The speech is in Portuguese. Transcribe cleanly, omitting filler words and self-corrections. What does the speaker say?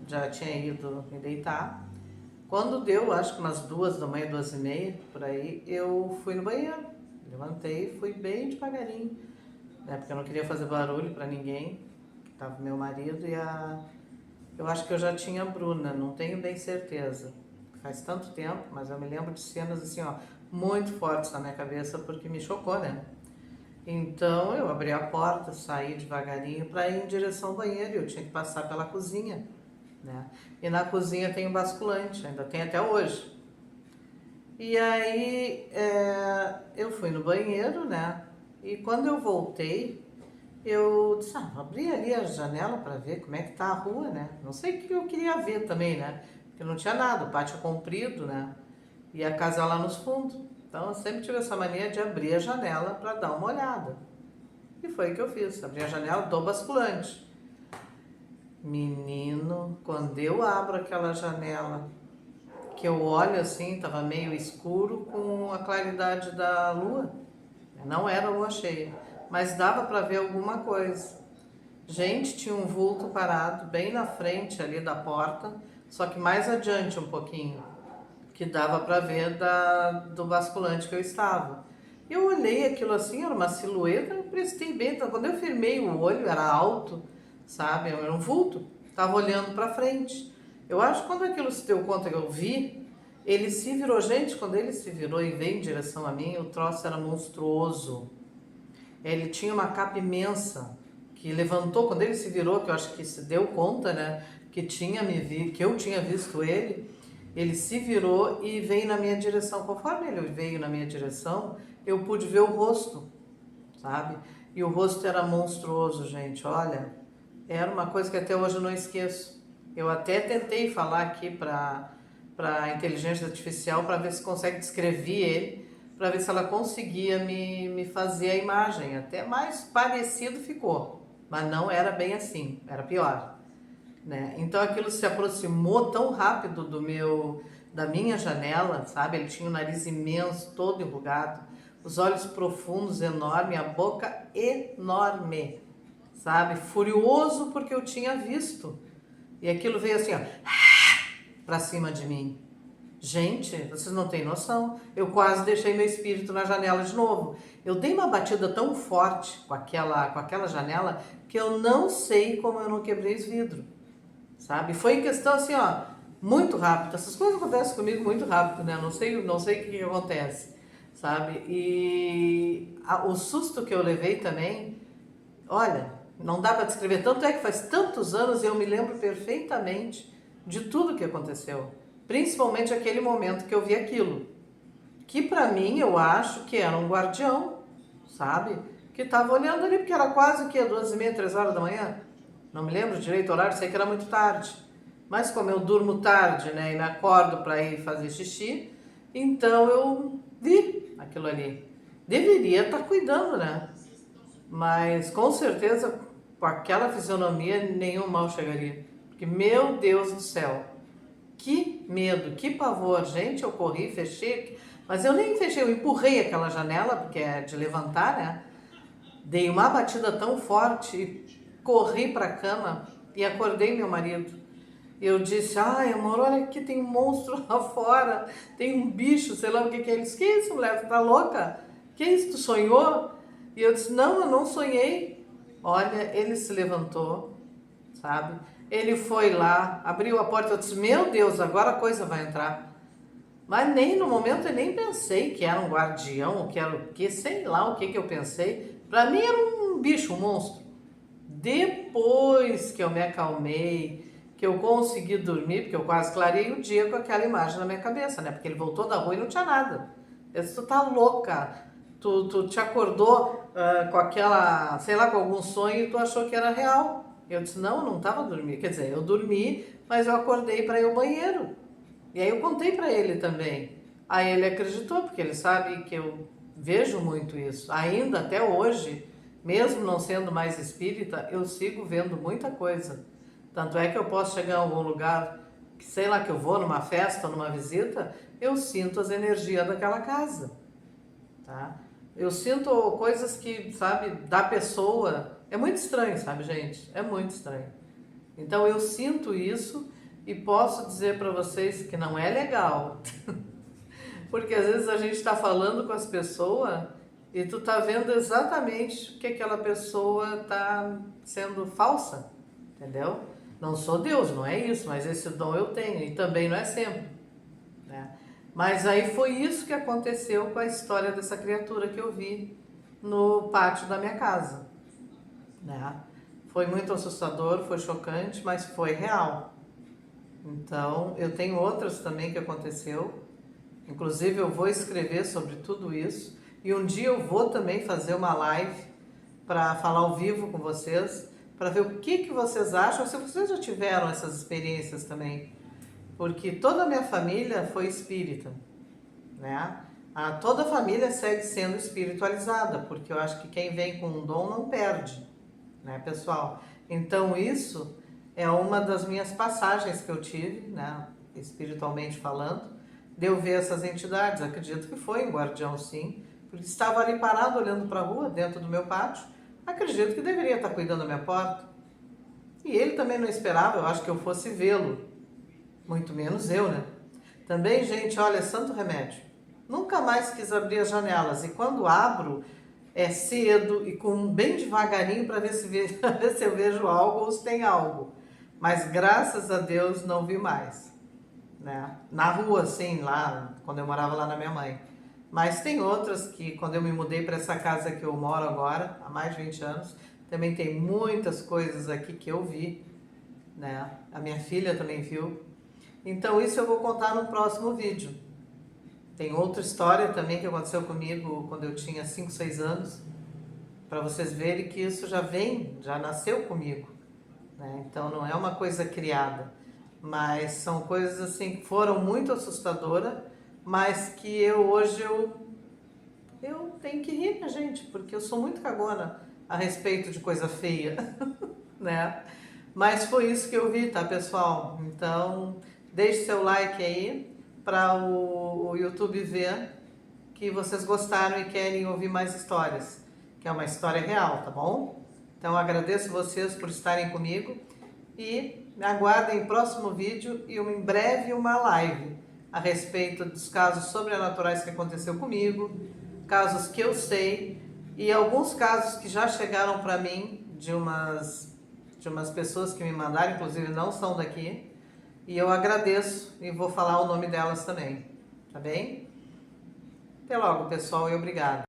já tinha ido me deitar. Quando deu, acho que umas 2 da manhã, 2h30, por aí, eu fui no banheiro. Levantei, fui bem devagarinho, né? Porque eu não queria fazer barulho para ninguém. Tava meu marido eu acho que eu já tinha a Bruna, não tenho bem certeza. Faz tanto tempo, mas eu me lembro de cenas assim, ó, muito fortes na minha cabeça porque me chocou, né? Então eu abri a porta, saí devagarinho para ir em direção ao banheiro e eu tinha que passar pela cozinha, né? E na cozinha tem um basculante, ainda tem até hoje. E aí eu fui no banheiro, né? E quando eu voltei, eu disse, abri ali a janela para ver como é que tá a rua, né? Não sei o que eu queria ver também, né? Porque não tinha nada, o pátio comprido, né? E a casa lá nos fundos. Então eu sempre tive essa mania de abrir a janela para dar uma olhada. E foi o que eu fiz, abri a janela do basculante. Menino, quando eu abro aquela janela, que eu olho assim, tava meio escuro com a claridade da lua. Não era lua cheia, mas dava para ver alguma coisa. Gente, tinha um vulto parado bem na frente ali da porta, só que mais adiante um pouquinho, que dava para ver do basculante que eu estava. Eu olhei aquilo assim, era uma silhueta, eu prestei bem, então quando eu firmei o olho, era alto, sabe, era um vulto, estava olhando para frente. Eu acho que quando aquilo se deu conta que eu vi, ele se virou, gente, quando ele se virou e veio em direção a mim, o troço era monstruoso. Ele tinha uma capa imensa, que levantou, quando ele se virou, que eu acho que se deu conta, né, que eu tinha visto ele se virou e veio na minha direção. Conforme ele veio na minha direção, eu pude ver o rosto, sabe? E o rosto era monstruoso, gente, olha, era uma coisa que até hoje eu não esqueço. Eu até tentei falar aqui para a inteligência artificial para ver se consegue descrever ele, para ver se ela conseguia me fazer a imagem. Até mais parecido ficou, mas não era bem assim, era pior, né? Então aquilo se aproximou tão rápido da minha janela, sabe? Ele tinha o nariz imenso, todo enrugado, os olhos profundos, enorme, a boca enorme, sabe? Furioso porque eu tinha visto. E aquilo veio assim, ó, pra cima de mim. Gente, vocês não têm noção. Eu quase deixei meu espírito na janela de novo. Eu dei uma batida tão forte com aquela janela que eu não sei como eu não quebrei os vidros, sabe? Foi questão assim, ó, muito rápido. Essas coisas acontecem comigo muito rápido, né? Não sei o que acontece, sabe? E o susto que eu levei também, olha, não dá para descrever. Tanto é que faz tantos anos e eu me lembro perfeitamente de tudo que aconteceu. Principalmente aquele momento que eu vi aquilo. Que para mim eu acho que era um guardião, sabe? Que estava olhando ali, porque era quase o quê? 2h30, 3 horas da manhã? Não me lembro direito o horário, sei que era muito tarde. Mas como eu durmo tarde, né, e me acordo para ir fazer xixi, então eu vi aquilo ali. Deveria estar cuidando, né? Mas com certeza, com aquela fisionomia, nenhum mal chegaria. Porque, meu Deus do céu, que medo, que pavor. Gente, eu corri, fechei, mas eu nem fechei, eu empurrei aquela janela, porque é de levantar, né? Dei uma batida tão forte e corri para a cama e acordei meu marido. Eu disse, ai amor, olha aqui, tem um monstro lá fora, tem um bicho, sei lá o que que é. Ele disse, que isso, mulher, tu tá louca? Que isso, tu sonhou? E eu disse, não, eu não sonhei. Olha, ele se levantou, sabe? Ele foi lá, abriu a porta, eu disse, meu Deus, agora a coisa vai entrar. Mas nem no momento eu nem pensei que era um guardião, que era o que, sei lá o que que eu pensei. Pra mim era um bicho, um monstro. Depois que eu me acalmei, que eu consegui dormir, porque eu quase clarei o dia com aquela imagem na minha cabeça, né? Porque ele voltou da rua e não tinha nada. Eu disse, tu tá louca, tu te acordou com aquela, sei lá, com algum sonho e tu achou que era real. Eu disse, não, eu não tava dormindo. Quer dizer, eu dormi, mas eu acordei para ir ao banheiro. E aí eu contei para ele também. Aí ele acreditou, porque ele sabe que eu vejo muito isso. Ainda até hoje, mesmo não sendo mais espírita, eu sigo vendo muita coisa. Tanto é que eu posso chegar em algum lugar, que sei lá, que eu vou numa festa, numa visita, eu sinto as energias daquela casa, tá? Eu sinto coisas que, sabe, da pessoa. É muito estranho, sabe, gente? É muito estranho. Então eu sinto isso e posso dizer para vocês que não é legal. Porque às vezes a gente está falando com as pessoas e tu tá vendo exatamente que aquela pessoa tá sendo falsa, entendeu? Não sou Deus, não é isso, mas esse dom eu tenho e também não é sempre, né? Mas aí foi isso que aconteceu com a história dessa criatura que eu vi no pátio da minha casa, né? Foi muito assustador, foi chocante, mas foi real. Então, eu tenho outras também que aconteceu. Inclusive, eu vou escrever sobre tudo isso. E um dia eu vou também fazer uma live para falar ao vivo com vocês, para ver o que vocês acham, se vocês já tiveram essas experiências também. Porque toda a minha família foi espírita, né? Toda a família segue sendo espiritualizada, porque eu acho que quem vem com um dom não perde, né, pessoal? Então isso é uma das minhas passagens que eu tive, né, espiritualmente falando, de eu ver essas entidades. Acredito que foi um guardião, sim, porque estava ali parado olhando para a rua, dentro do meu pátio. Acredito que deveria estar cuidando da minha porta. E ele também não esperava, eu acho, que eu fosse vê-lo, muito menos eu, né? Também, gente, olha, santo remédio. Nunca mais quis abrir as janelas, e quando abro, é cedo e com bem devagarinho para ver se, ver se eu vejo algo ou se tem algo. Mas graças a Deus não vi mais, né? Na rua, sim, lá, quando eu morava lá na minha mãe. Mas tem outras que, quando eu me mudei para essa casa que eu moro agora, há mais de 20 anos, também tem muitas coisas aqui que eu vi, né? A minha filha também viu. Então isso eu vou contar no próximo vídeo. Tem outra história também que aconteceu comigo quando eu tinha 5, 6 anos, para vocês verem que isso já nasceu comigo, né? Então não é uma coisa criada, mas são coisas assim que foram muito assustadoras, mas que hoje eu tenho que rir, né, gente? Porque eu sou muito cagona a respeito de coisa feia, né? Mas foi isso que eu vi, tá, pessoal? Então, deixe seu like aí para o YouTube ver que vocês gostaram e querem ouvir mais histórias, que é uma história real, tá bom? Então, agradeço vocês por estarem comigo e aguardem o próximo vídeo e em breve uma live a respeito dos casos sobrenaturais que aconteceu comigo, casos que eu sei e alguns casos que já chegaram para mim de umas pessoas que me mandaram, inclusive não são daqui, e eu agradeço e vou falar o nome delas também, tá bem? Até logo, pessoal, e obrigada.